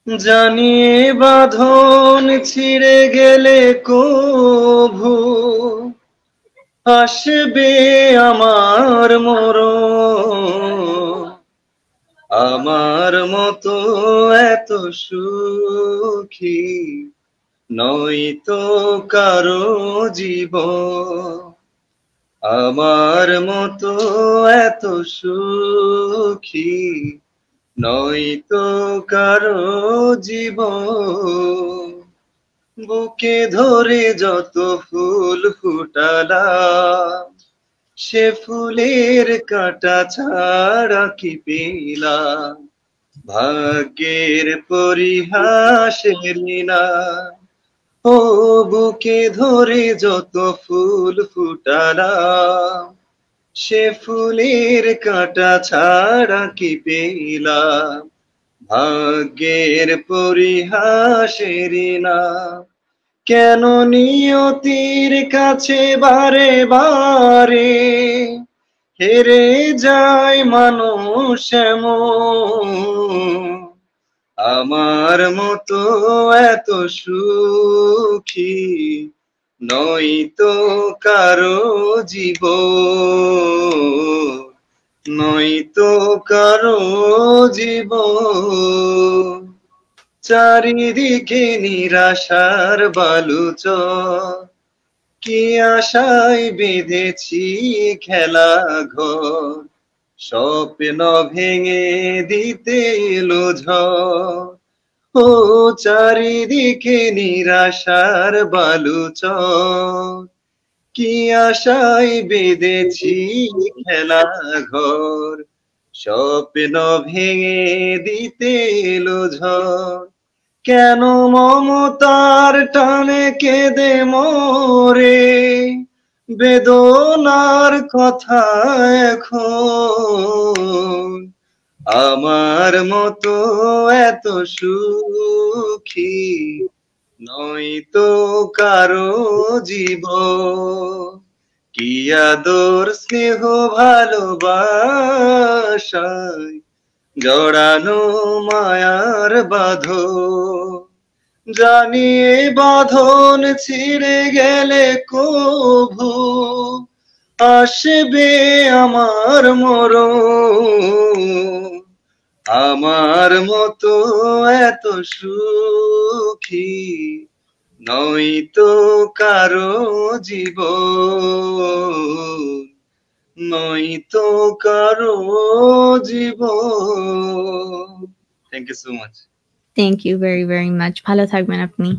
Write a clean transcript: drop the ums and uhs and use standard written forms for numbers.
জানিয়ে বাঁধন ছিঁড়ে গেলে কভু আসবে আমার মরণ, আমার মতো এত সুখী নয়তো কারো জীবন, আমার মতো এত সুখী নয়তো কারো জীবন। বুকে ধরে যত ফুল ফুটালাম, সে ফুলের কাঁটা ছাড়া কি পেলাম, ভাগ্যের পরিহাসের লীলা। ও বুকে ধরে যত ফুল ফুটালাম, সে ফুলের কাঁটা ছাড়া কি পেলাম, ভাগ্যের পরিহাসের নাম। কেন নিয়তির কাছে বারে বারে হেরে যায় মানুষ এমন, আমার মতো এত সুখী নয়তো কারো জীবন, নয়তো কারো জীবন। চারিদিকে নিরাশার বালুচর, কি আশায় বেঁধেছি খেলা ঘর, স্বপ্ন ভেঙে দিতে এলো ঝড়। ও চারিদিকে নিরাশার বালুচর, কি আশায় বেঁধেছি খেলা ঘর, স্বপ্ন ভেঙে দিতে এলো ঝড়। কেন মমতার টানে কেঁদে মোরে, বেদনার কথা এখন, আমার মতো এত সুখী নয়তো কারো জীবন। কি আদর স্নেহ ভালোবাসায় জড়ানো মায়ার বাঁধন, জানিয়ে বাঁধন ছিঁড়ে গেলে কভু আসবে আমার মরণ, আমার মতো এত সুখী নয়তো কারো জীবন, নয়তো কারো জীবন। Thank you so much. Thank you very very much. ভালো থাকবেন আপনি।